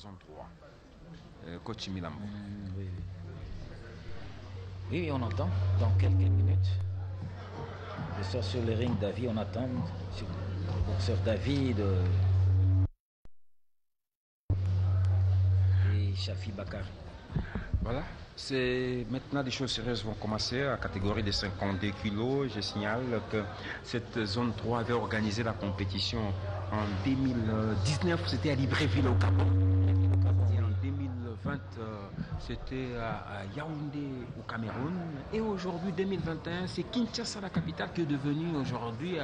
zone 3. Coach Milambo. Oui, oui. Oui, on attend dans quelques minutes. Je sors sur le ring David, on attend sur le boxeur David et Shafi Bakar. Voilà, c'est maintenant les choses sérieuses vont commencer à catégorie des 52 kilos. Je signale que cette zone 3 avait organisé la compétition en 2019, c'était à Libreville au Gabon. Et en 2020, c'était à Yaoundé au Cameroun. Et aujourd'hui, 2021, c'est Kinshasa, la capitale, qui est devenue aujourd'hui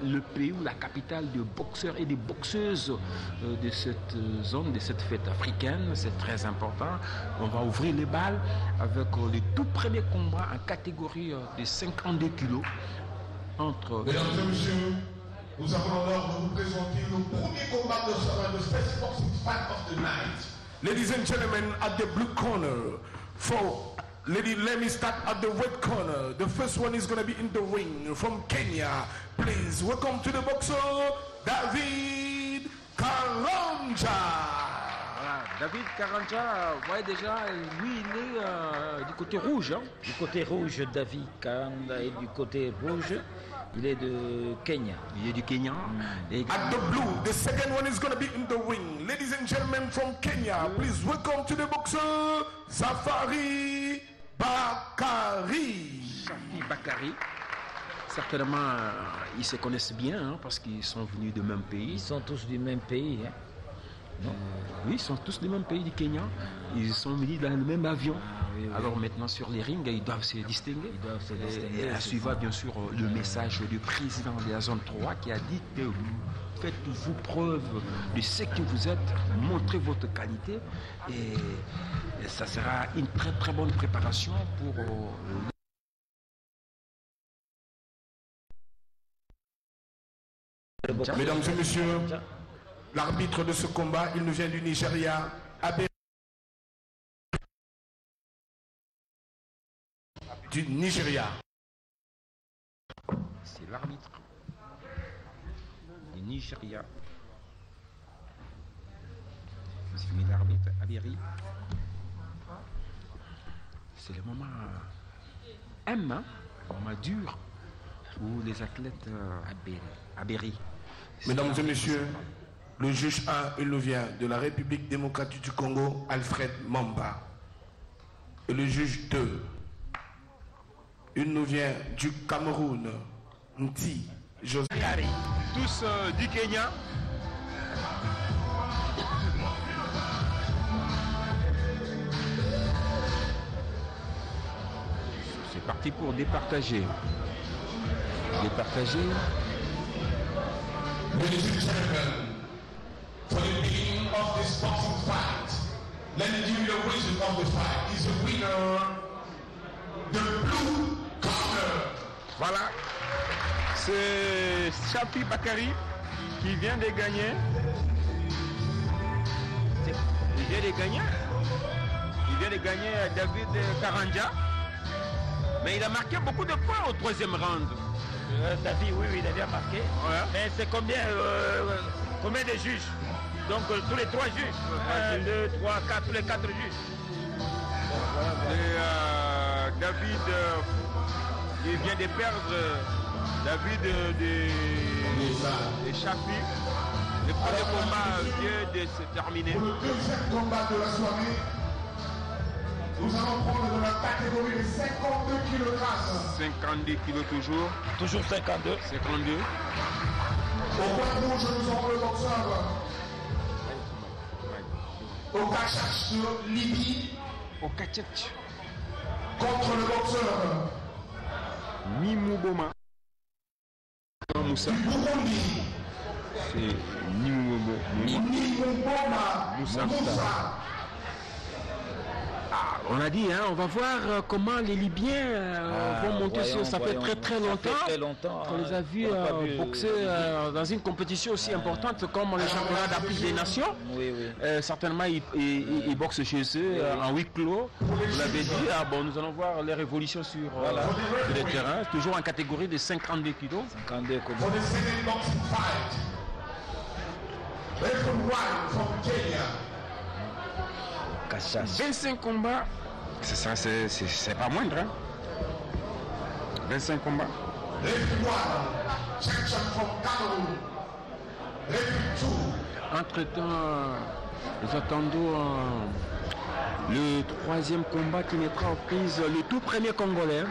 le pays ou la capitale de boxeurs et des boxeuses de cette zone, de cette fête africaine. C'est très important. On va ouvrir les balles avec le tout premier combat en catégorie de 52 kilos entre... Mesdames et messieurs, nous avons l'honneur de vous présenter le premier combat de the Special Boxing Fight of the Night. Ladies and gentlemen, at the blue corner, let me start at the red corner. The first one is going to be in the ring from Kenya. Please welcome to the boxer, David Karanja. David Karanja, ouais, déjà, lui, il est du côté rouge. Hein. Du côté rouge, David Karanja, et du côté rouge, il est de Kenya. Il est du Kenya. At the blue, the second one is going to be in the ring. Ladies and gentlemen from Kenya, please welcome to the boxer, Safari Bakari. Shafi Bakari. Certainement, ils se connaissent bien hein, parce qu'ils sont venus du même pays. Ils sont tous du même pays. Hein. Oui, ils sont tous du même pays du Kenya. Ils sont venus dans le même avion. Oui, oui. Alors maintenant sur les rings, ils doivent se distinguer. Et à suivre bien sûr le message du président de la zone 3 qui a dit que faites-vous preuve de ce que vous êtes, montrez votre qualité et ça sera une très très bonne préparation pour Mesdames et messieurs, l'arbitre de ce combat, il nous vient du Nigeria, du Nigeria. C'est l'arbitre du Nigeria. C'est l'arbitre Aberi. C'est le moment M, hein, le moment dur où les athlètes Aberi. Mesdames et messieurs, le juge 1, il nous vient de la République démocratique du Congo, Alfred Mamba. Et le juge 2, il nous vient du Cameroun, Nti José. Tous du Kenya. C'est parti pour départager. Départager. Ladies and gentlemen, for the beginning of this boxing fight, let me give you the reason of the fight. Is the winner, the blue corner. Voilà. C'est Shafi Bakari qui vient de gagner. Il vient de gagner. Il vient de gagner David Karanja. Mais il a marqué beaucoup de points au troisième round. David, oui, il a bien marqué. Ouais. Mais c'est combien de juges? Donc tous les 3 juges. 1, 2, 3, 4, tous les 4 juges. Et David, il vient de perdre David de Shafi. Le premier combat vient de se terminer. Pour le deuxième combat de la soirée, nous allons prendre de la catégorie de 52 kg. 52 kilos toujours. Toujours 52. 52. Au point rouge, nous avons le boxeur Okachach de Libye Okachach. contre le boxeur Mimouboma. Moussa. du Burundi, C'est Mimouboma. Moussa. Ah, on a dit, hein, on va voir comment les Libyens vont monter sur. Ça fait très longtemps qu'on les a vus boxer dans une compétition aussi importante comme les championnats d'Afrique des Nations. Oui, oui. Certainement, ils boxent chez eux en huis clos. Vous l'avez dit. Ah, bon, nous allons voir les révolutions sur le terrain. Toujours en catégorie de 52 kilos. 52 comme For the second boxing fight, from Kenya, Cachache. 25 combats, c'est pas moindre. Hein? 25 combats. Entre-temps, nous attendons le troisième combat qui mettra en prise le tout premier Congolais.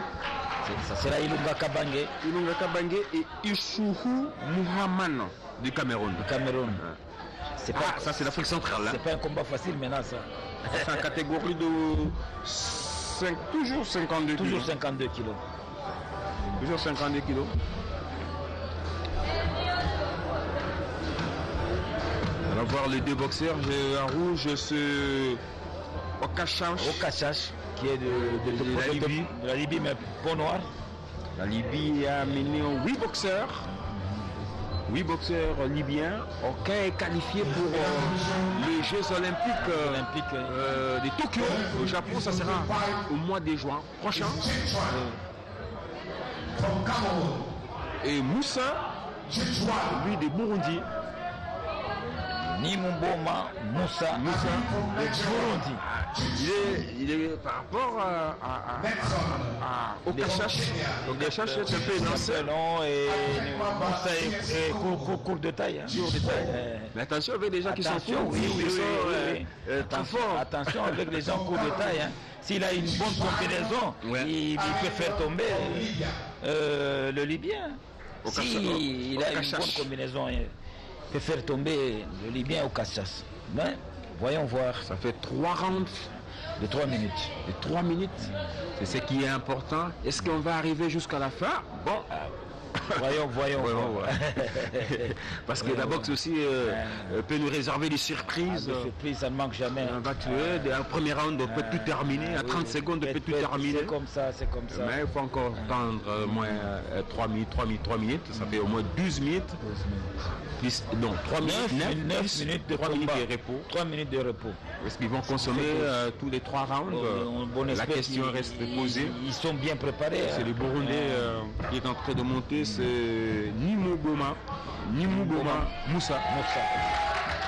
Ça sera Ilunga Kabange. Ilunga Kabange et Issoufou Muhammad du Cameroun. C'est pas, ça c'est l'Afrique centrale. Hein. C'est pas un combat facile maintenant ça. C'est en catégorie de toujours 52 kilos. Toujours 52 kilos. Toujours 52 kilos. On va voir les deux boxeurs. En rouge, c'est Okachash, qui est de la Libye, mais peau noire. La Libye a mené 8 boxeurs. 8 boxeurs libyens. Aucun est qualifié pour les Jeux Olympiques de Tokyo. Au Japon, ça sera au mois de juin prochain. Et Moussa, lui de Burundi. Nimumboma Moussa de Burundi. Il est par rapport au Okachash. Okachash est un peu élancé. Et Moussa est court de taille. Mais attention avec les gens qui sont forts. Très forts. Attention avec les gens courts de taille. Hein. S'il a une bonne combinaison, il peut faire tomber le Libyen. S'il a une bonne combinaison, il peut faire tomber le Libyen au Cachache. Mais voyons voir. Ça fait 3 rounds de 3 minutes. De 3 minutes. C'est ce qui est important. Est-ce qu'on va arriver jusqu'à la fin? Bon. Voyons. Parce que la boxe aussi peut nous réserver des surprises. Des surprises, ça ne manque jamais. On va tuer. Un premier round, on peut tout terminer. À 30 secondes, on peut tout terminer. C'est comme ça. Mais il faut encore attendre moins 3 minutes. Ça fait au moins 12 minutes. Plus, non, 3 minutes. 9 minutes de 3 minutes de repos. 3 minutes de repos. Est-ce qu'ils vont consommer tous les 3 rounds? La question reste posée. Ils sont bien préparés. C'est le Burundais qui est en train de monter. C'est Nimumboma Moussa.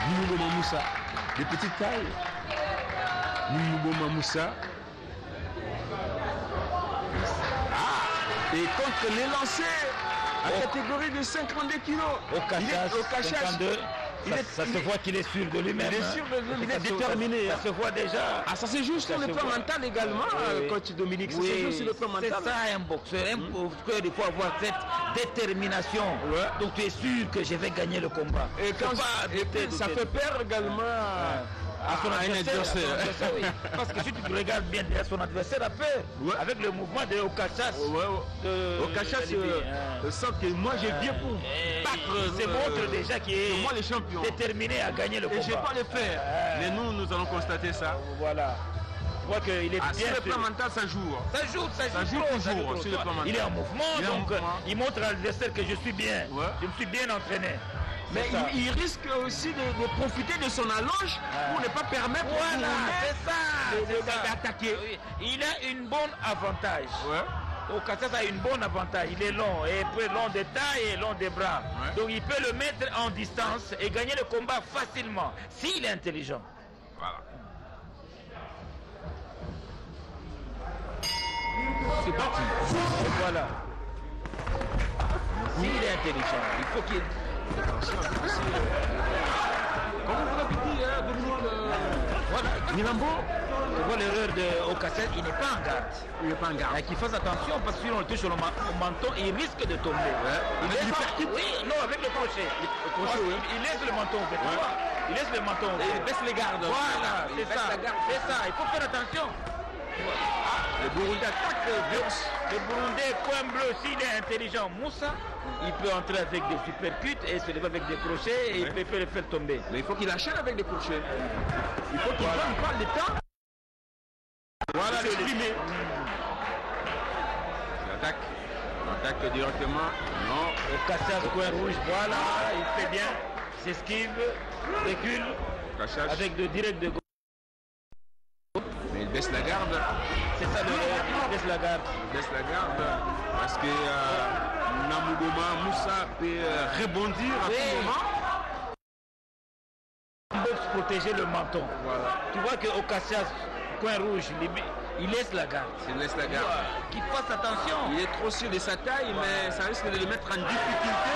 Nimumboma Moussa. De petite taille. Nimumboma Moussa. Et contre les lancers à catégorie de 52 kilos. Au Cachache, 52. Ça se voit qu'il est sûr de lui-même. Il est sûr de lui-même, il est déterminé. Ça se voit déjà. Ah, ça se joue sur le plan mental également, coach Dominique. Ça se joue sur le plan mental. C'est ça un boxeur. Un boxeur, il faut avoir cette détermination. Donc tu es sûr que je vais gagner le combat. Et quand ça fait peur également à son adversaire. Oui. Parce que si tu regardes bien son adversaire a peur. Avec le mouvement de Okachash. Okachash sent que moi j'ai bien pour battre. C'est montre déjà qu'il est déterminé à gagner le combat. Et je vais pas le faire. Mais nous allons constater ça. Voilà. Je vois qu'il est bien. Sur le plan mental, ça joue. Ça joue toujours sur le plan mental. Il est en mouvement, donc il montre à l'adversaire que je suis bien. Je me suis bien entraîné. Mais il risque aussi de profiter de son allonge pour ne pas permettre d'attaquer. Il a une bonne avantage. Okachash a une bonne avantage. Il est long, et long de taille et long des bras. Donc il peut le mettre en distance et gagner le combat facilement s'il est intelligent. Voilà. C'est parti. Et voilà. S'il est intelligent, il faut qu'il... Comme vous l'avez dit, voilà, Nilambo, tu vois l'erreur de Okachash, il n'est pas en garde. Il n'est pas en garde. Et qu'il fasse attention parce que si on le touche sur le menton, il risque de tomber. Il percute. Oui, non, avec le crochet. Il laisse le menton ouvert. Il laisse le menton ouvert. Il baisse les gardes. Voilà, c'est ça. C'est ça. Il faut faire attention. Le Burundi attaque le Burundi, point bleu, s'il est intelligent, Moussa, il peut entrer avec des supercuts et se lever avec des crochets et il peut le faire tomber. Mais il faut qu'il achète avec des crochets. Il faut qu'il prenne pas le temps. Voilà l'exprimer. Il attaque directement. Non. Le Cachache, coin rouge, voilà, il fait bien. S'esquive, recule, avec de direct de gauche. Mais il baisse la garde. C'est ça il baisse la garde. Il baisse la garde parce que Nimumboma Moussa peut rebondir à tout moment. Boxe pour protéger le menton. Voilà. Tu vois que Okasha, coin rouge, il laisse la garde. Il laisse la garde. Qu'il fasse attention. Il est trop sûr de sa taille, mais ça risque de le mettre en difficulté.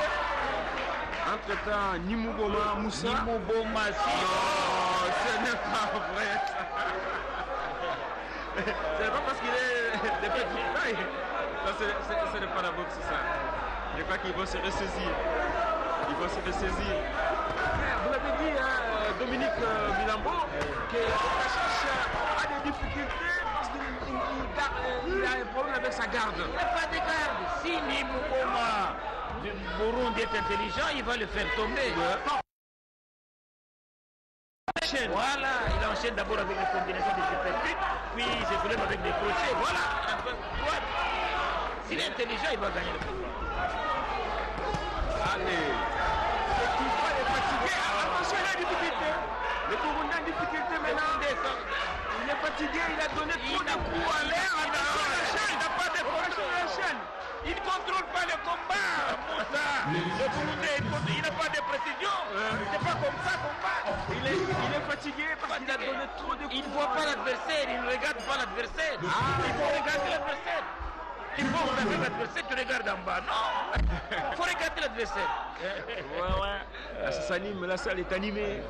Entre-temps, Nimuboma Moussa. Nimuboma, si. Non, ce n'est pas vrai. C'est pas parce qu'il est de petite taille. Ce n'est pas la boxe, c'est ça. Je crois qu'il va se ressaisir. Il va se ressaisir. Vous l'avez dit, hein, Dominique Milambo, que Okasha a des difficultés parce qu'il a un problème avec sa garde. Il n'a pas de garde. Si Nimuboma du Burundi est intelligent, il va le faire tomber. Voilà, il enchaîne d'abord avec les combinaisons de GP8, puis il se soulève avec des crochets. Voilà, un peu droite. S'il est intelligent, il va gagner le combat. Allez, le combat est fatigué. Attention, il a des difficultés. Le Burundi a des difficultés maintenant. Il est fatigué, il a donné trop de coups à l'air. Il n'a pas de contrôle de la chaîne. Il ne contrôle pas le combat, Moussa. Le Burundi, il n'a pas de précision. C'est pas comme ça qu'on bat. Il est fatigué parce qu'il a donné trop de coups. Il ne voit pas l'adversaire, il ne regarde pas l'adversaire. Il faut regarder l'adversaire. Il faut regarder l'adversaire, tu regardes en bas. Non, il faut regarder l'adversaire. Ouais. Ça s'anime, la salle est animée.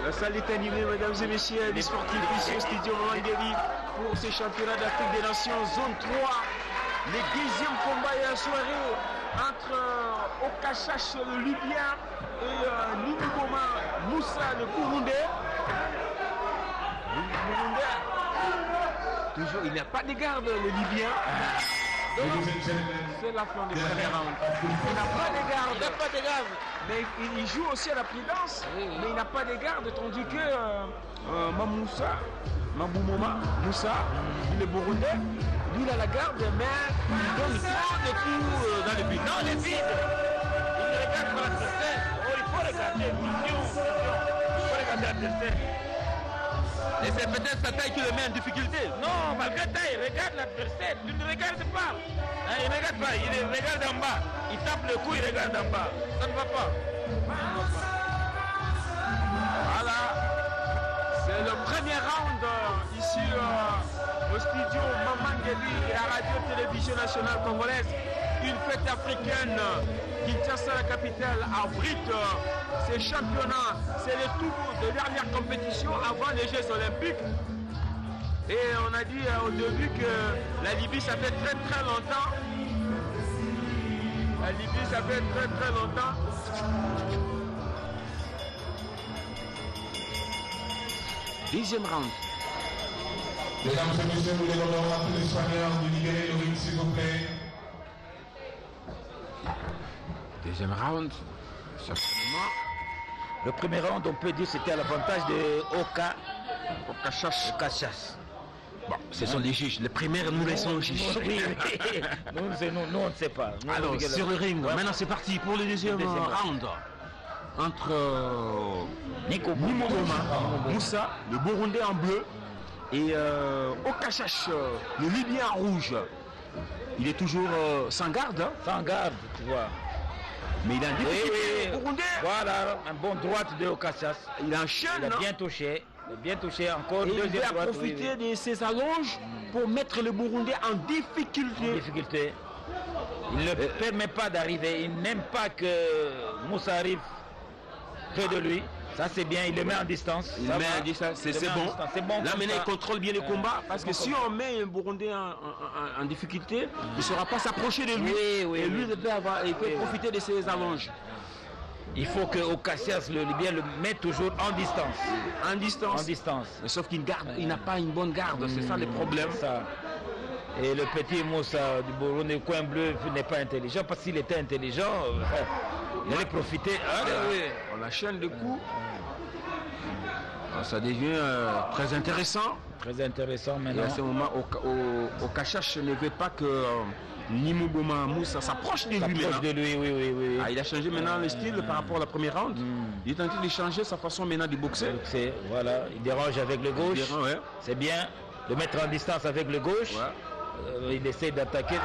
La salle est animée, mesdames et messieurs, les sportifs ici au studio Mangeli pour ces championnats d'Afrique des Nations, zone 3. Les deuxièmes combats de la soirée entre Okasha, le Libyen, et Nimuboma Moussa, le Burundais. Toujours, il n'y a pas de garde, le Libyen. C'est la fin du premier round. Il n'a pas de garde. Il n'a pas de garde. Mais il joue aussi à la prudence, mais il n'a pas de garde, tandis que Mabumoma Moussa, il est burundais, lui il a la garde, mais il donne trop de coups dans le but. Non, les vides. Il ne regarde pas l'adversaire. Oh, il faut regarder. Il faut regarder l'adversaire. Et c'est peut-être sa taille qui le met en difficulté. Non, malgré taille, regarde l'adversaire. Tu ne regardes pas. Hein, il ne regarde pas, il regarde en bas. Il tape le coup, il regarde en bas. Ça ne va pas. Voilà. C'est le premier round ici au studio Mamangeli, la radio-télévision nationale congolaise. Une fête africaine. Kinshasa, la capitale, abrite ces championnats. C'est le tour de dernière compétition avant les Jeux Olympiques. Et on a dit au début que la Libye, ça fait très longtemps. La Libye, ça fait très longtemps. Deuxième round. Mesdames et messieurs, nous les donnons à tous les soigneurs de libérer le ring, s'il vous plaît. Deuxième round, certainement. Le premier round, on peut dire c'était à l'avantage de Okasha. Bon, ce sont les juges. Les premières, nous laissons aux juges. Oui. Nous, on ne sait pas. Nous, alors, sur le ring, maintenant c'est parti pour le deuxième round. Entre Nimuboma Moussa, le Burundais en bleu, et Okasha, le Libyen en rouge. Il est toujours sans garde. Hein? Sans garde, tu vois. Mais il a un difficulté, Burundais. Voilà, un bon droite de Okasha. Il enchaîne. Il a bien touché. Encore et il va profiter de ses allonges pour mettre le Burundais en difficulté. Il ne permet pas d'arriver. Il n'aime pas que Moussa arrive près de lui. Ça c'est bien, il le met en distance. Il met en distance, c'est bon. Là maintenant il contrôle bien le combat. Parce que si on met un Burundais en difficulté, il ne saura pas s'approcher de lui. Et lui il peut profiter de ses allonges. Il faut que Okasha, le Libyen, le mette toujours en distance. En distance. Mais sauf qu'il n'a pas une bonne garde, c'est ça le problème. Ça. Et le petit Moussa du Burundi, le coin bleu, n'est pas intelligent. Parce qu'il était intelligent, il allait profiter. On enchaîne le coup. Ça devient très intéressant. Très intéressant maintenant. Et à ce moment, Okasha ne veut pas que Nimuboma Moussa s'approche de lui maintenant. Oui. Il a changé maintenant le style par rapport à la première round. Il est en train de changer sa façon maintenant de boxer. Voilà, il dérange avec le gauche. C'est bien de mettre en distance avec le gauche. Il essaie d'attaquer. Ça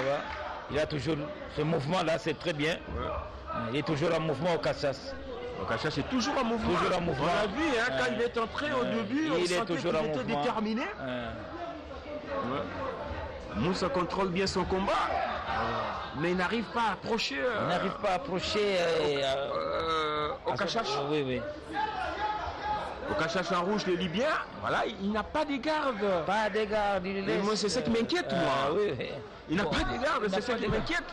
va. Il a toujours ce mouvement là, c'est très bien. Il est toujours en mouvement au Cassas. Okachash est toujours en mouvement. Toujours en mouvement. On l'a vu, hein, quand il est entré au début, on sentait qu'il était déterminé. Moussa contrôle bien son combat, mais il n'arrive pas à approcher. Il n'arrive pas à approcher Okachash. Oui, oui. Okachash en rouge, le Libyen, voilà, il n'a pas de garde. Pas de garde. Moi, c'est ça qui m'inquiète, moi. Oui, oui. Il n'a pas de garde, c'est ça qui m'inquiète.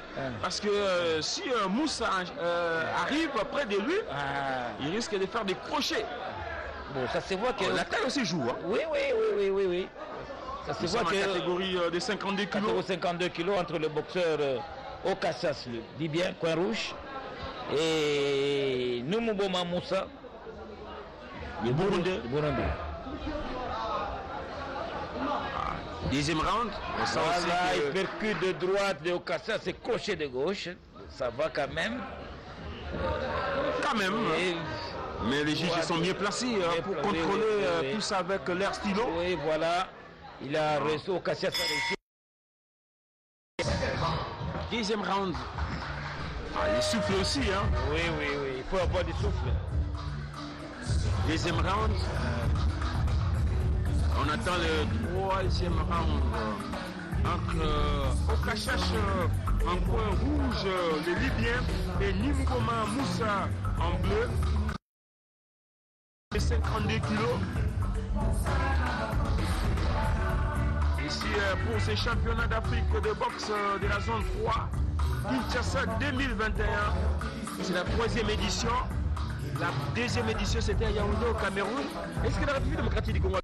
Parce que si Moussa arrive près de lui, il risque de faire des crochets. Bon, ça se voit que la taille aussi joue. Hein. Oui. Ça se voit que la catégorie des 52 kilos. 52 kilos entre le boxeur Okachash, le Libyen, coin rouge, et Numuboma Moussa, le Burundi. Deuxième round, on sent aussi que... il percute de droite de Okachash, c'est crochet de gauche, ça va quand même. Mais les juges sont bien placés pour contrôler tout ça avec l'air stylo. Oui, voilà. Il a réussi, Okachash a réussi. Deuxième round. Il souffle aussi. Hein. Oui. Il faut avoir du souffle. Deuxième round. On attend le troisième round. Entre Okachash en coin rouge, le Libyen, et Numuboma Moussa en bleu. 52 kilos. Ici pour ces championnats d'Afrique de boxe de la zone 3, Kinshasa 2021. C'est la troisième édition. La deuxième édition c'était à Yaoundé au Cameroun. Est-ce que la République démocratique du Congo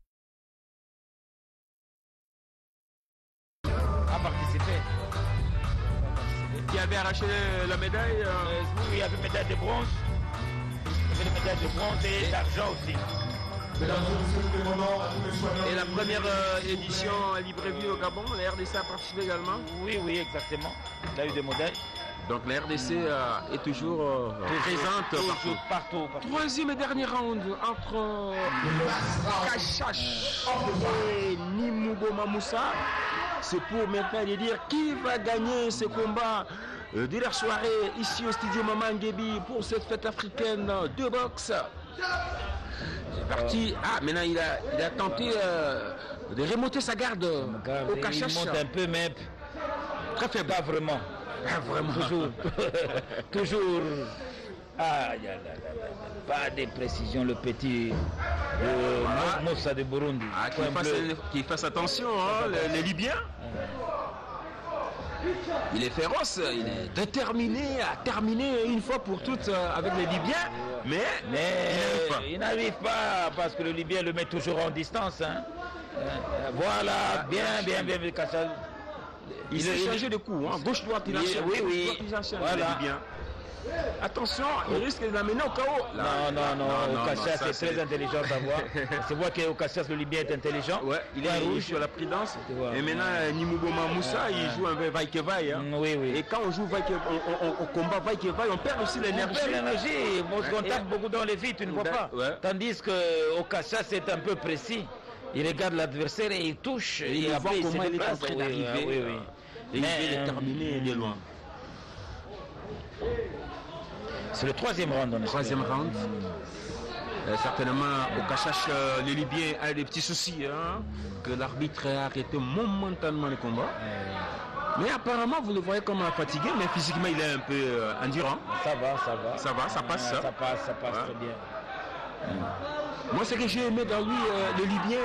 a participé? Qui avait arraché la médaille Oui, il y avait une médaille de bronze. Il y avait une médaille de bronze et d'argent aussi. Et la première édition à Libreville au Gabon, la RDC a participé également? Oui, exactement. Il a eu des modèles. Donc la RDC est toujours présente partout. Troisième et dernier round entre Okachash et Numuboma Moussa. C'est pour maintenant de dire qui va gagner ce combat de la soirée ici au studio Maman Ngebi pour cette fête africaine de boxe. C'est parti. Maintenant il a tenté de remonter sa garde au Okachash. Il monte un peu, mais très faible. Pas vraiment. Vraiment. Toujours. Pas de précision, le petit Moussa de Burundi. Qu'il fasse attention, les Libyens. Il est féroce, il est déterminé à terminer une fois pour toutes avec les Libyens, mais il n'arrive pas parce que le Libyen le met toujours en distance. Hein. Voilà, bien. Il s'est changé de coup, gauche-droite, il a changé. Oui, voilà. Les Libyens. Attention, il risque de l'amener au chaos. Non, Okachash est très intelligent à voir. C'est vrai que Okachash, le Libyen, est intelligent. Ouais, il joue à la prudence. Et maintenant, Numuboma Moussa, il joue un peu vaille-que-vaille. Oui. Et quand on joue on combat vaille-que-vaille, on perd aussi l'énergie. On se tape beaucoup dans les vies, tu ne vois pas. Tandis que Okachash est un peu précis. Il regarde l'adversaire et il touche. Et il voit comment il est en train d'arriver. Et il est terminé de loin. C'est le troisième round. Troisième round. Certainement, Okachash, le Libyen a des petits soucis. Que l'arbitre a arrêté momentanément le combat. Mais apparemment, vous le voyez comme fatigué, mais physiquement, il est un peu endurant. Ça passe. Ça passe très bien. Moi, ce que j'ai aimé dans lui, le Libyen,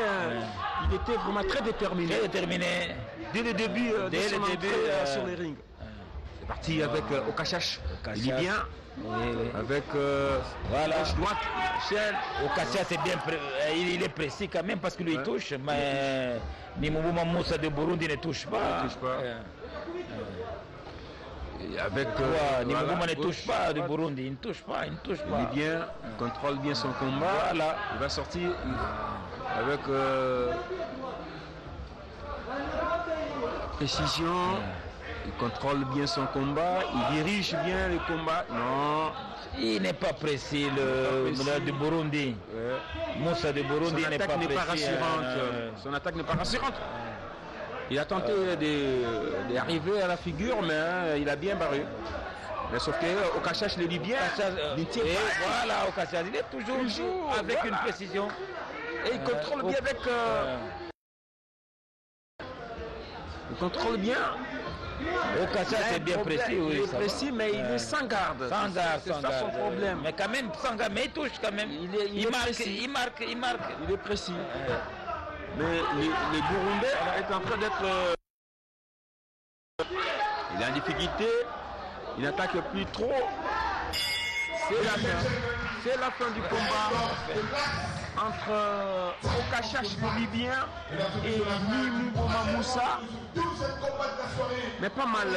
il était vraiment très déterminé. Très déterminé. Dès le début, sur les rings. C'est parti avec Okachash, Libyen. Oui. Avec gauche-droite. Okachash est bien il est précis quand même parce que lui il touche, mais Numuboma Moussa de Burundi ne touche pas. Et avec Numuboma ne touche pas de Burundi, il ne touche pas. Libyen contrôle bien son combat. Voilà. Il va sortir avec précision. Il contrôle bien son combat, il dirige bien le combat. Non. Il n'est pas précis, le de Burundi. Moussa de Burundi n'est pas précis. Son attaque n'est pas rassurante. Il a tenté d'arriver à la figure, mais il a bien barré. Mais sauf que Okachach, le Libyen, il tient pas. Voilà, Okachach, il est toujours avec une précision. Et il contrôle bien avec... il contrôle bien. Okachach, c'est bien précis, oui. Il est précis, mais il est sans garde. Sans garde, c'est ça son problème. Mais quand même, sans garde, mais il touche quand même. Il marque. Il est précis. Mais les Burundais est en train d'être... il est en difficulté. Il n'attaque plus trop. C'est la fin du combat entre Okachach le Libyen et Nimboma Moussa. Mais pas mal,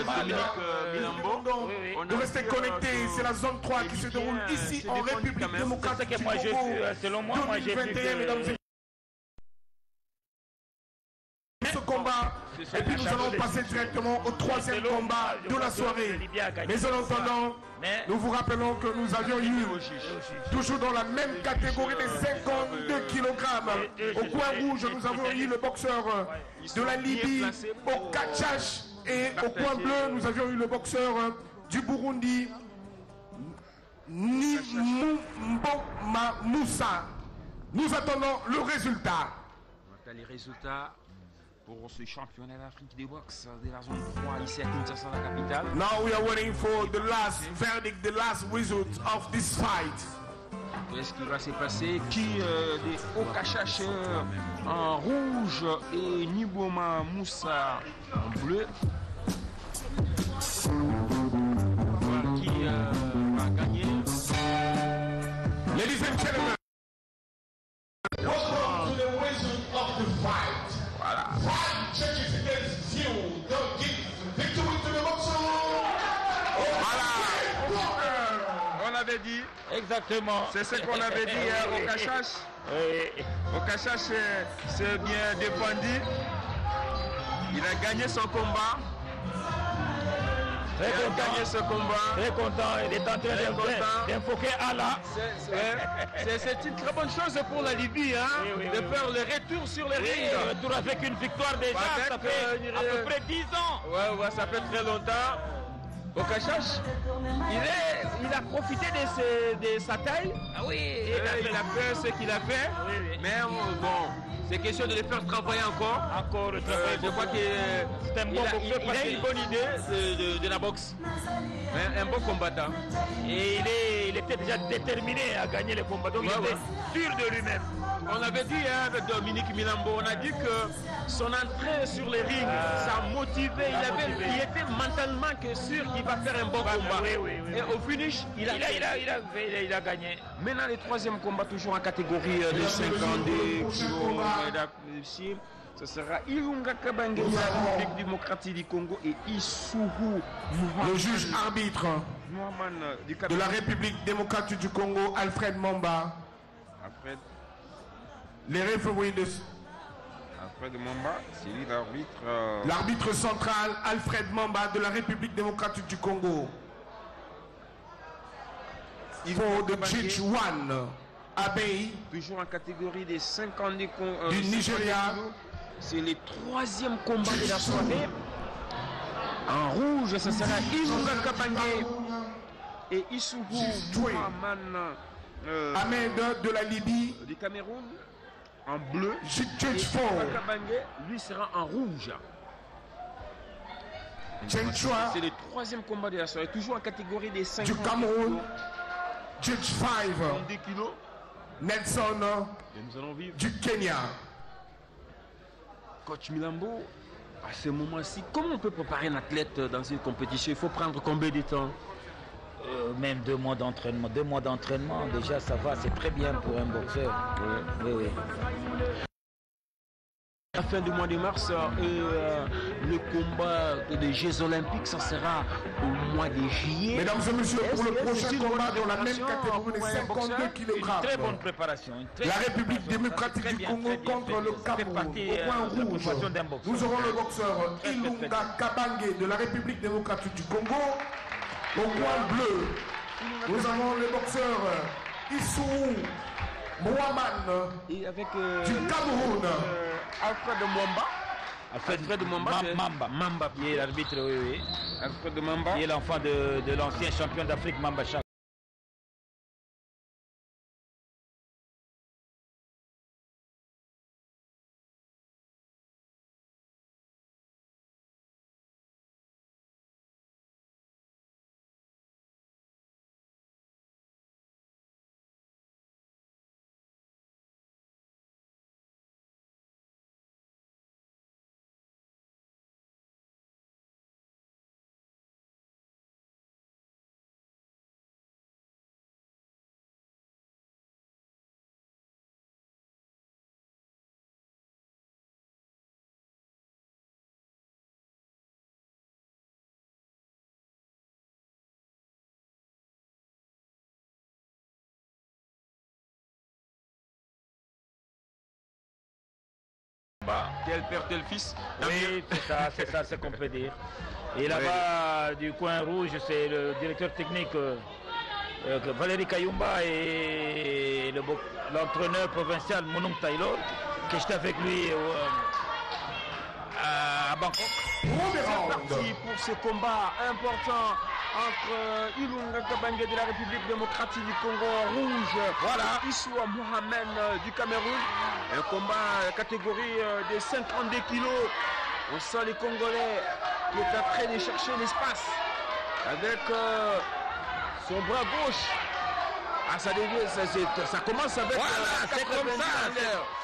Dominique Milambo. Vous restez connectés, c'est la zone 3 qui se déroule ici en République démocratique du Congo. Selon moi, j'ai vu ce combat. Et puis nous allons passer directement au troisième combat de la soirée. Mais en attendant, nous vous rappelons que nous avions eu, toujours dans la même catégorie des 52 kg, au coin rouge, nous avons eu le boxeur de la Libye, Okachach, et au coin bleu, nous avions eu le boxeur du Burundi, Nimboma Moussa. Nous attendons le résultat. Les résultats pour ce championnat d'Afrique de boxe de la zone 3 ici à Kinshasa, la capitale. Now we are waiting for the last verdict, the last result of this fight. Qu'est-ce qui va se passer? Qui des Okachach en rouge et Nimboma Moussa en bleu? Qui va gagner? Ladies and gentlemen, welcome to the result of the fight. Voilà. Five judges against zero. Don't give victory to the boxer. Voilà. On avait dit. Exactement. C'est ce qu'on avait dit au Okachach. Okachach s'est bien défendu. Il a gagné son combat. Très content. Il a gagné ce combat. Très content. Il est en train d'infoquer Allah. C'est une très bonne chose pour la Libye, hein, de faire le retour sur les rings. Le retour avec une victoire déjà, ça fait à peu près 10 ans. Ouais, ça fait très longtemps. Okachach, il a profité de sa taille. Ah oui. Il a fait ce qu'il a fait. Oui. Mais bon, c'est question de les faire travailler encore. Je crois qu'il a une bonne idée de la boxe. Un bon combattant. Et il était déjà déterminé à gagner le combat. Donc il était sûr de lui-même. On avait dit, hein, avec Dominique Milambo, on a dit que son entrée sur les rings, ça motivait. Il était mentalement que sûr qu'il va faire un bon combat. Oui. Et au finish, il a gagné. Maintenant, le troisième combat, toujours en catégorie de 52 kg. Ce sera Ilunga Kabange de la République démocratique du Congo et Issouhou, le juge arbitre de la République démocratique du Congo, Alfred Mamba. Les références de Alfred Mamba, c'est lui l'arbitre. L'arbitre central, Alfred Mamba de la République démocratique du Congo. For the judge one, Abbey. Toujours en catégorie des 50 du Nigeria. C'est le troisième combat de la soirée. En rouge, ce sera Ilunga Kabange et Issouhou Ahmed de la Libye. Du Cameroun. En bleu. Judge 4. Lui sera en rouge. C'est le troisième combat de la soirée. Toujours en catégorie des 50 du Cameroun. Judge 5. 10 kilos. Nelson du Kenya. Coach Milambo, à ce moment-ci, comment on peut préparer un athlète dans une compétition? Il faut prendre combien de temps? Même 2 mois d'entraînement. 2 mois d'entraînement, déjà ça va, c'est très bien pour un boxeur. Oui. À la fin du mois de mars, le combat des Jeux Olympiques, ça sera au mois de juillet. Mesdames et messieurs, pour le prochain combat dans la même catégorie de 52 kg. Une très bonne préparation. La République démocratique du Congo contre le Cameroun. Au point rouge, nous aurons le boxeur Ilunga Kabange de la République démocratique du Congo. Au coin bleu, nous avons le boxeur Issouhou Mohamed et avec du Cameroun. Alfred Mwamba Alfred Mamba, qui est l'arbitre, oui. Alfred Mamba. Qui est l'enfant de l'ancien champion d'Afrique, Mamba Chak. Tel père, tel fils. Oui, c'est ça, c'est qu'on peut dire. Et là-bas, du coin rouge, c'est le directeur technique Valérie Kayumba et l'entraîneur provincial Monong Taylor, que j'étais avec lui à Bangkok. C'est parti pour ce combat important entre Ilunga Kabange de la République démocratique du Congo rouge, voilà, Issoua Mohamed du Cameroun. Un combat catégorie des 52 kilos. On sent les Congolais qui est en train de chercher l'espace avec son bras gauche. Ah, ça commence avec... Voilà,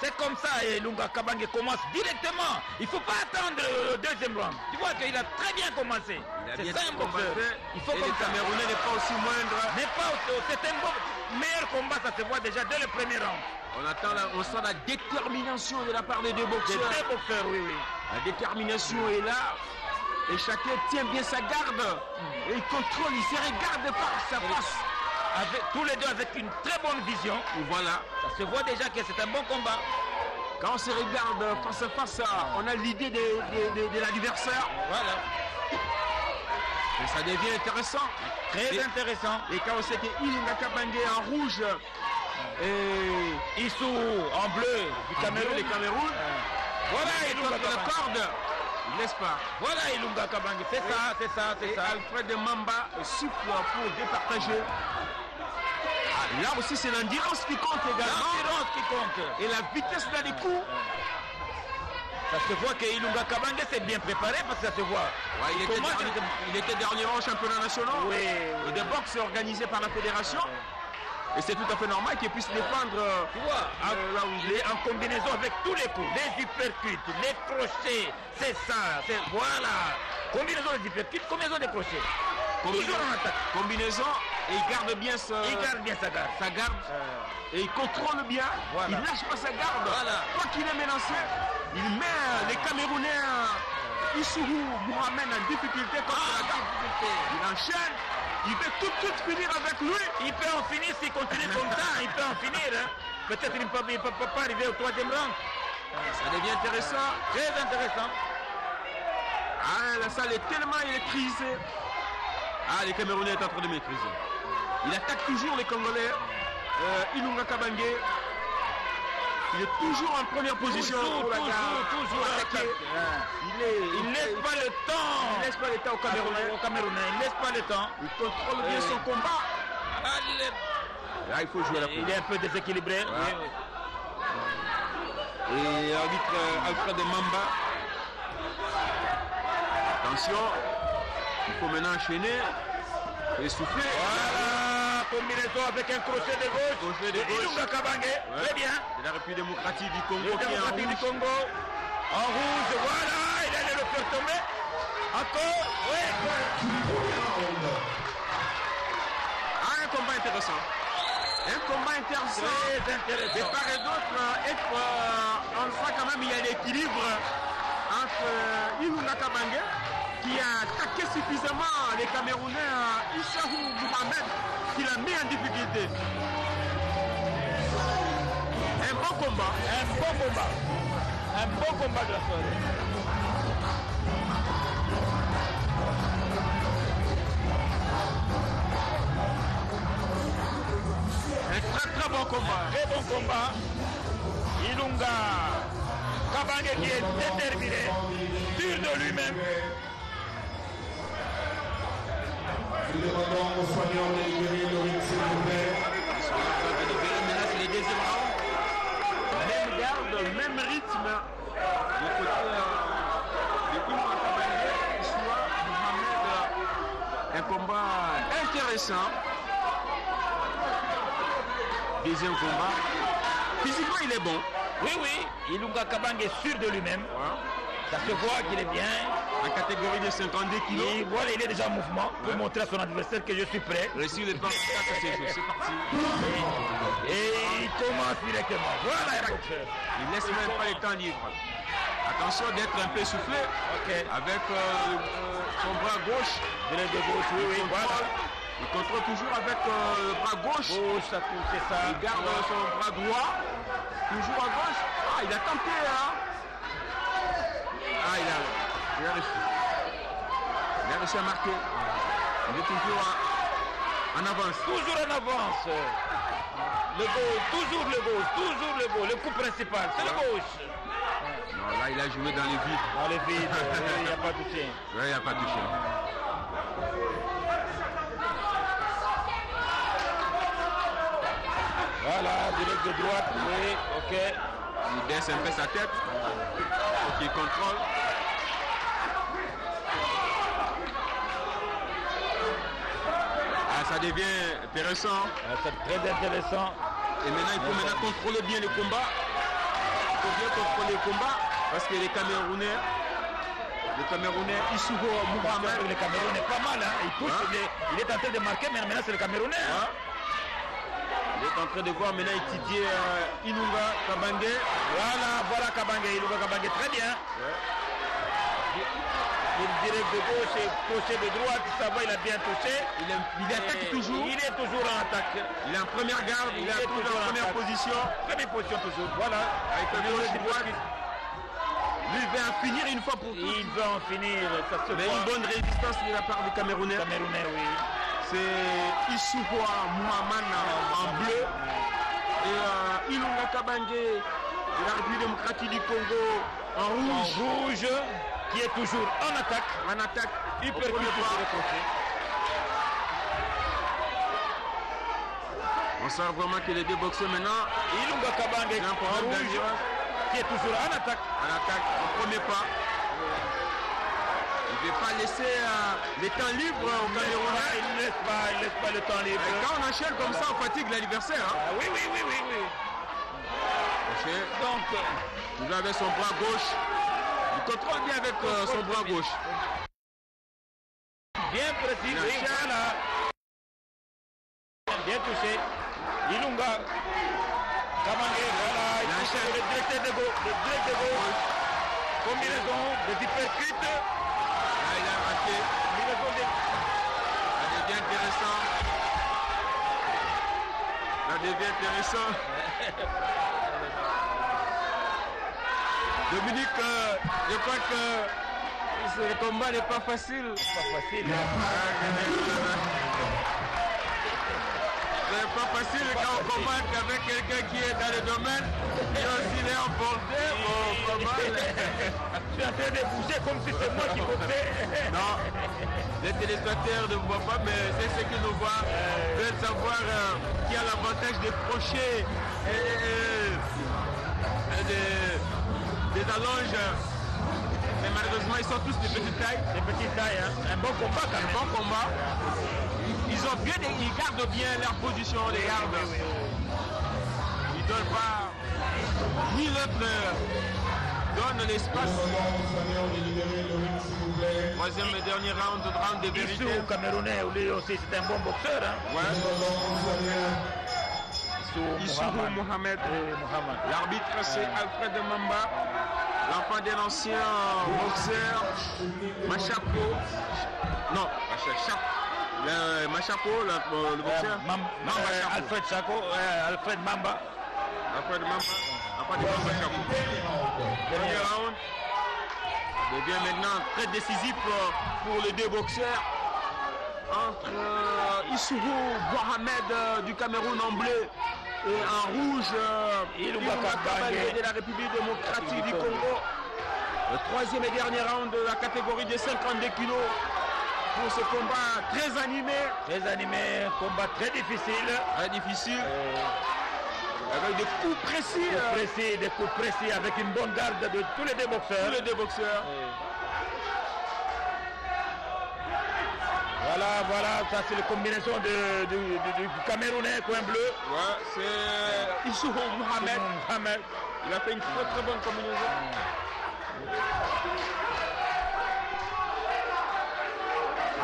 c'est comme ça, et Lunga Kabange commence directement. Il ne faut pas attendre le deuxième round. Tu vois qu'il a très bien commencé. C'est ça un boxeur. Il faut et le Camerounais n'est pas aussi moindre. C'est un meilleur combat, ça se voit déjà dès le premier round. On sent la détermination de la part des deux boxeurs. Des deux boxeurs, oui. La détermination est là. Et chacun tient bien sa garde. Et il contrôle, il se regarde par sa face. Tous les deux avec une très bonne vision. Voilà. Ça se voit déjà que c'est un bon combat. Quand on se regarde face à face, on a l'idée de l'adversaire. Voilà. Et ça devient intéressant. Très intéressant. Et quand on sait que Ilunga Kabange en rouge et Issou en bleu du Cameroun. Voilà, il tourne la corde. Il laisse pas. Voilà Ilunga Kabange. C'est ça. Alfred Mamba souffle pour départager. Là aussi, c'est l'endurance qui compte également. L'endurance qui compte. Et la vitesse dans les coups. Ça se voit que Ilunga Kabange s'est bien préparé parce que ça se voit. Ouais, il était dernièrement au championnat national. Oui. Et de boxe organisé par la fédération. Et c'est tout à fait normal qu'il puisse défendre. Tu vois, là où il est en combinaison avec tous les coups, les uppercuts, les crochets, c'est ça. Voilà. Combinaison des uppercuts, combinaison des crochets. Toujours en attaque. Combinaison, et il garde bien sa garde. Et il contrôle bien. Voilà. Il ne lâche pas sa garde. Voilà. Quoi qu'il est menacé, il met les Camerounais Issourou Mohamed en difficulté contre la garde. Il enchaîne. Il peut tout de suite finir avec lui. Il peut en finir s'il continue comme ça. Il peut en finir. Hein. Peut-être qu'il ne peut pas arriver au troisième round. Ça devient intéressant. Très intéressant. Ah, la salle est tellement électrisée. Ah, les Camerounais sont en train de maîtriser. Il attaque toujours les Congolais. Ilunga Kabange. Il est toujours en première position. Toujours attaqué. Il laisse pas le temps. Il laisse pas le temps au Camerounais. Il laisse pas le temps. Il contrôle bien son combat. Là, il faut jouer la Il est un peu déséquilibré. Ouais. Et l'arbitre Alfred Mamba. Attention. Il faut maintenant enchaîner. Et souffler. Voilà. Combinaison avec un crochet de gauche. Ilunga Kabange. Très bien. De la République démocratique du Congo. Du Congo. En rouge. Voilà. Il allait le faire tomber. Encore. Oui. Ah, un combat intéressant. Très intéressant. De part et d'autre, on sent quand même qu'il y a l'équilibre entre Ilunga Kabange qui a attaqué suffisamment les Camerounais Issahou Mohamed qui l'a mis en difficulté. Un bon combat. Un bon combat de la soirée. Un très bon combat. Très bon combat. Ilunga Kabange qui est déterminé, sûr de lui-même. Nous demandons aux soignants de libérer le rythme, s'il vous plaît. Maintenant, c'est les deuxièmes rounds. Même garde, même rythme. Du côté de Imran Kabange, Issoua Mohamed. Un combat intéressant. Deuxième combat. Physiquement, il est bon. Oui, oui, Ilunga Kabange est sûr de lui-même. Ouais. Ça se voit qu'il est bien. En catégorie de 52 kilos. Et voilà, il est déjà en mouvement pour montrer à son adversaire que je suis prêt. Réussir le pas, c'est parti. Et il commence directement. Voilà, Il laisse même pas le temps libre. Attention d'être un peu soufflé. Ok. Avec son bras gauche. De l'aide de gauche, oui, voilà. Il contrôle toujours avec le bras gauche. Gauche, ça touche, c'est ça. Il garde son bras droit. Toujours à gauche. Ah, il a tenté, hein. Ah, il a réussi. Il a réussi à marquer. Il est toujours en avance. Toujours en avance. Le gauche, toujours le gauche, toujours le gauche. Le coup principal, c'est le gauche. Non, là, il a joué dans les vides. Dans les vides, il n'a pas touché. Oui, il n'a pas touché. Voilà, direct de droite, oui, ok. Il baisse un peu sa tête. Ok, il contrôle. Ah, ça devient intéressant. C'est très intéressant. Et maintenant, il faut maintenant contrôler bien le combat. Il faut bien contrôler le combat parce que les Camerounais, Issoua Mohamed, Le Cameroun est pas mal, hein. Il pousse, il est en train de marquer, mais maintenant c'est le Camerounais. Hein. Il est en train de voir maintenant étudier Ilunga Kabange. Voilà Kabange, Ilunga Kabange, très bien. Ouais. Il direct de gauche et crochet de droite, ça va, il a bien touché. Il attaque toujours. Il est toujours en attaque. Il est en première garde, il est toujours en première position. Première position toujours, voilà. Avec le gauche droite. Lui il va en finir une fois pour toutes. Il va en finir, ça se Mais voit. une bonne résistance de la part du Camerounais. Camerounais, oui. C'est Issoua Mohamed en bleu et Ilunga Kabange de la République démocratique du Congo en rouge. En rouge, qui est toujours en attaque. En attaque, Il au peut premier pas. On sent vraiment que les deux boxeurs maintenant, Ilunga Kabange il y a un en problème rouge, d'endurance. qui est toujours en attaque. En attaque, au premier pas. Il ne veut pas laisser les temps libres au Camerounais. Il ne laisse pas le temps libre. Et quand on enchaîne comme ça, on fatigue l'adversaire. Hein. Ah, oui. Donc, il va avec son bras gauche. Il contrôle bien avec son bras gauche. bien précis, oui, voilà. Bien touché. Ilunga Kabange, voilà. Il touche le directeur de gauche. Combinaison de hypercute. Là, il a raté. Combinaison de... Ça devient intéressant. Ça devient intéressant. Dominique, je crois que le combat n'est pas facile. Pas facile. C'est pas facile quand on combat avec quelqu'un qui est dans le domaine. Et aussi il est emporté. Bon, pas mal. Tu es en train de bouger comme si c'est moi qui boxais. Non, les téléspectateurs ne voient pas, mais c'est ce qu'ils nous voient. Ils veulent savoir qui a l'avantage des crochets et des allonges. Mais malheureusement, ils sont tous de petite taille. Des petites tailles, hein. Un bon combat quand Un même. bon combat. Ils gardent bien leur position, les gardes. Ils ne donnent pas, ni l'autre donne l'espace. Troisième et dernier round de vérité. Issou Camerounais, lui aussi, c'est un bon boxeur. Hein. Issou Mohamed. L'arbitre, c'est Alfred Mamba. L'enfant d'un ancien boxeur, Machapo. Non, Machapo, le boxeur. Alfred Chaco, Alfred Mamba. Alfred Mamba. L'enfant de Machapo. Premier round devient maintenant très décisif pour les deux boxeurs. Entre Issou Mohamed du Cameroun en bleu Et en rouge, Ilunga Kabange de la République démocratique du Congo. Le troisième et dernier round de la catégorie des 52 kilos. Pour ce combat très animé. Très animé, combat très difficile. Très difficile. Avec des coups précis. Des coups précis avec une bonne garde de tous les deux boxeurs. Voilà, ça c'est la combinaison du Camerounais, coin bleu. Ouais, c'est Issou Mohamed. Il a fait une très bonne combinaison.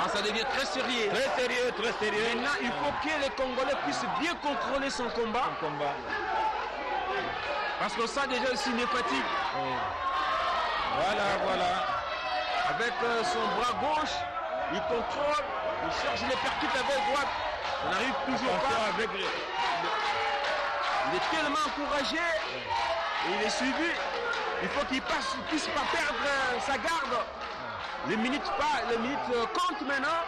Ah, ça devient très sérieux. Très sérieux. Maintenant, il faut que les Congolais puissent bien contrôler son combat. Parce que ça, déjà, c'est une fatigue. Voilà. Avec son bras gauche, il contrôle, il cherche les percutes avec droite. On n'arrive toujours pas. Il est tellement encouragé et il est suivi. Il faut qu'il ne puisse pas perdre sa garde. Les minutes comptent maintenant.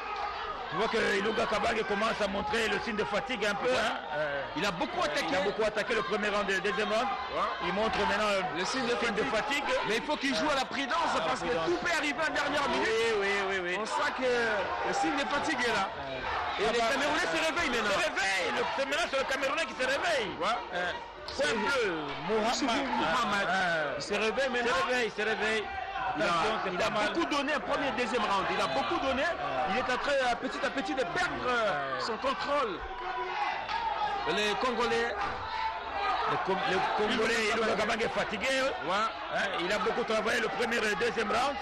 Tu vois que Ilunga Kabange commence à montrer le signe de fatigue un peu. Il a beaucoup attaqué. Le premier round et le deuxième round. Il montre maintenant le signe de fatigue. Mais il faut qu'il joue à la prudence parce que tout peut arriver en dernière minute. Oui. On sent que le signe de fatigue est là. Et les Camerounais se réveillent maintenant. C'est maintenant le Camerounais qui se réveille. Coin bleu, Mohamed. Il se réveille maintenant. Il se réveille. Il a beaucoup donné, premier et deuxième round. Il a beaucoup donné. Il est en train petit à petit de perdre son contrôle. Les Congolais. Le Congolais, Ilunga Kabange est fatigué. Il a beaucoup travaillé le premier et le deuxième round.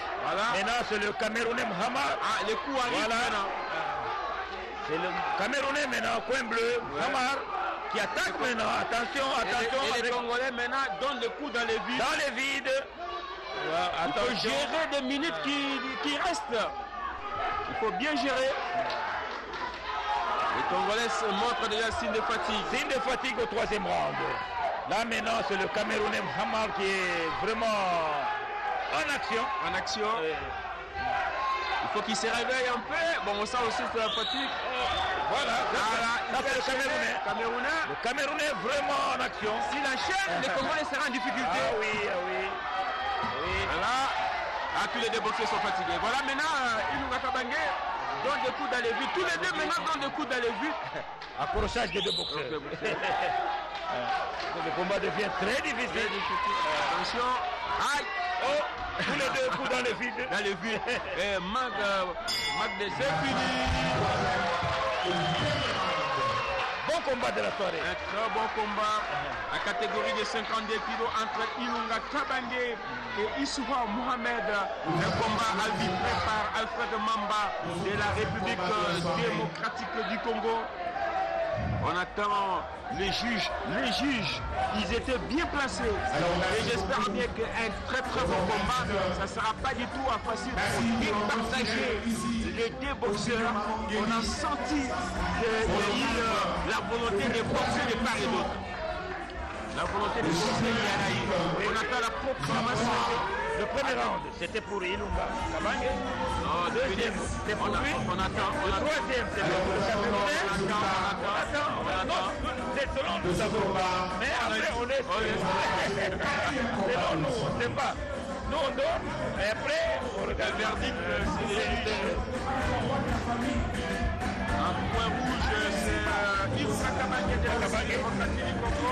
Maintenant, c'est le Camerounais Mohamed. Les coups arrivent maintenant. C'est le Camerounais maintenant, coin bleu, Mohamed, qui attaque maintenant. Attention. Et les Congolais maintenant donnent les coups dans les vides. Il faut gérer des minutes qui restent. Il faut bien gérer. Les Congolais se montrent déjà signe de fatigue. Signe de fatigue au troisième round. Là maintenant c'est le Camerounais Mohamed qui est vraiment en action. Il faut qu'il se réveille un peu. Bon, ça aussi c'est la fatigue. Voilà, c'est le Camerounais. Le Camerounais est vraiment en action. S'il enchaîne, les Congolais seront en difficulté. Voilà. Tous les deux boxeurs sont fatigués. Voilà maintenant, Ilunga Kabange donne des coups dans les vues. Tous les deux maintenant donnent des coups dans les vues. Accrochage des deux boxeurs. Le combat devient très difficile. Attention. Aïe. Tous les deux coups dans les vides. Dans les vues. Et Mag de c'est fini. Bon combat de la soirée. Un très bon combat. La catégorie de 52 kilos entre Ilunga Kabange et Issouha Mohamed. Un combat arbitré par Alfred Mamba de la République démocratique du Congo. On attend les juges. Ils étaient bien placés. Et j'espère bien qu'un très bon combat, ça ne sera pas du tout facile pour bien partager les deux boxeurs. On a senti la volonté de boxer de part et d'autre. La volonté de boxer, on attend la proclamation. Le premier round, c'était pour Ilunga Kabange. Le deuxième, c'était pour lui. On attend. Le troisième, c'était pour le Camerounais. On attend. C'est selon nous d'abord. Mais après, on est selon nous, on ne sait pas. Nous, on donne. Et après, on regarde le verdict. En point rouge, c'est Ilunga Kabange de la République démocratique du Congo.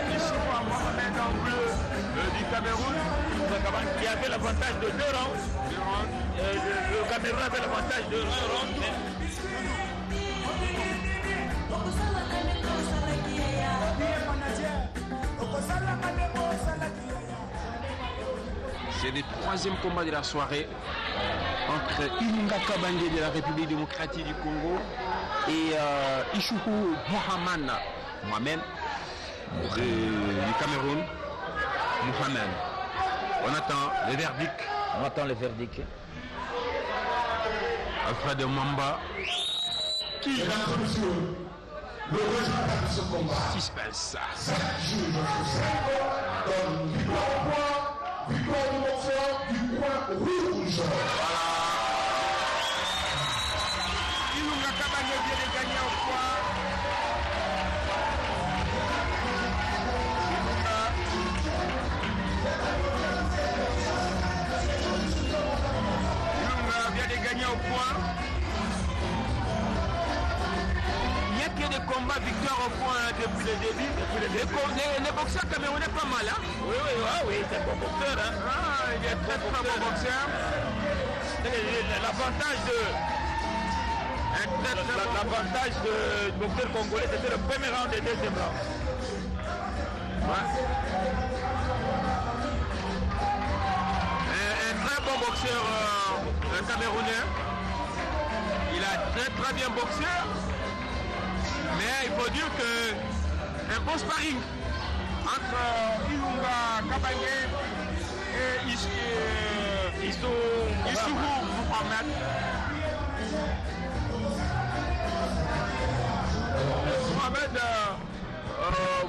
Et Issouha Mohamed en bleu du Cameroun. Qui avait l'avantage de 2 rounds. Le Cameroun avait l'avantage de 1 round. C'est le troisième combat de la soirée entre Ilunga Kabange de la République démocratique du Congo et Issouha Mohamed du Cameroun. Mohamed. On attend le verdict. Alfred Mamba. Mesdames et messieurs, le résultat de ce combat. Suspense. 5 juges sur 5 donne victoire au point, victoire du boxeur du coin rouge. Voilà. Ilunga Kabange vient de gagner au point. combat victoire au point depuis le début. Les boxeurs camerounais pas mal. Hein? Oui, c'est un bon boxeur. Hein? Ah, il est très bon boxeur. L'avantage du boxeur congolais, c'était le premier round et deuxième round. Ouais. Un très bon boxeur camerounais. Il a très bien boxé. Mais il faut dire que un bon sparring entre Ilunga Kabangé et Issou Mohamed. Mohamed,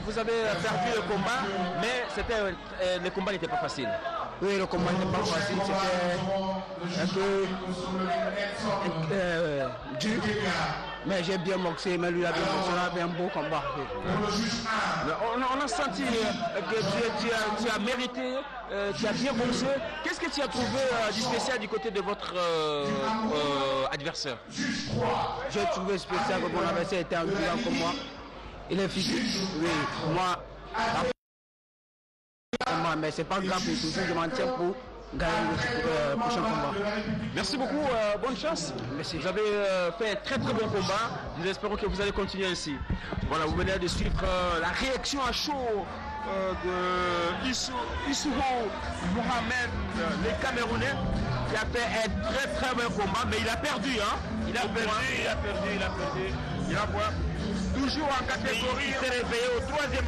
vous avez perdu le combat, mais le combat n'était pas facile. Oui, le combat n'était pas facile, c'était un peu dur. Mais j'ai bien boxé, mais lui a bien boxé, il avait un beau combat. On a senti que tu as mérité, tu as bien boxé. Qu'est-ce que tu as trouvé du spécial du côté de votre adversaire? J'ai trouvé spécial que mon adversaire était un violent comme moi. Il est physique, oui, moi, mais c'est pas grave, toujours je m'en tiens pour gagner le prochain combat. Merci beaucoup, bonne chance. Merci. Vous avez fait un très bon combat. Nous espérons que vous allez continuer ainsi. Voilà, vous venez de suivre la réaction à chaud de Issouho Mohamed, le Camerounais, qui a fait un très bon combat, mais il a perdu. Hein. Il a perdu. Toujours en catégorie. Il s'est réveillé au troisième.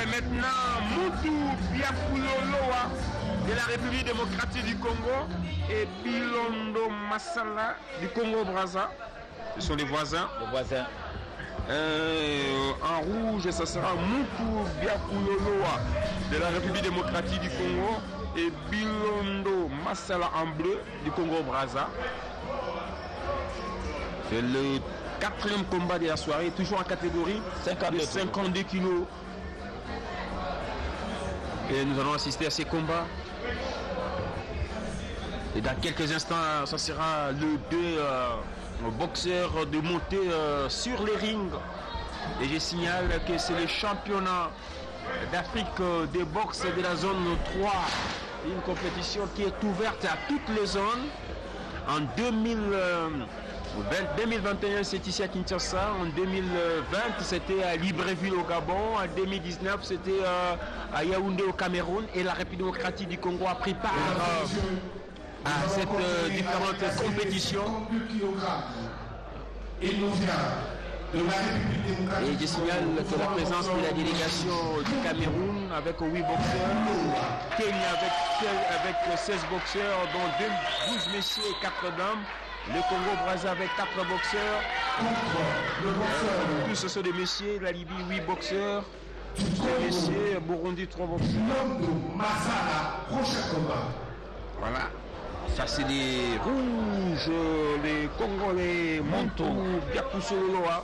Maintenant, Moutou Biakouloloa de la République démocratique du Congo et Bilondo Massala du Congo-Brazza. Ce sont les voisins. En rouge, ça sera Moutou Biakouloloa de la République démocratique du Congo et Bilondo Massala en bleu du Congo-Brazza. C'est le 4e combat de la soirée, toujours en catégorie de 52 kilos. Et nous allons assister à ces combats. Et dans quelques instants, ça sera le deux boxeurs de monter sur les rings. Et je signale que c'est le championnat d'Afrique des boxe de la zone 3. Une compétition qui est ouverte à toutes les zones. En 2021, c'est ici à Kinshasa. En 2020, c'était à Libreville au Gabon. En 2019, c'était à Yaoundé au Cameroun. Et la République démocratique du Congo a pris part à cette différentes compétitions. Et je signale que la présence de la délégation du Cameroun avec 8 boxeurs, Kenya avec 16 boxeurs, dont 12 messieurs et 4 dames. Le Congo-Brazza avec 4 boxeurs. Tous ce sont des messieurs. La Libye, 8 boxeurs. Des messieurs. Burundi, 3 boxeurs. Voilà. Ça, c'est les rouges, les Congolais, Monto, Biakousoloa.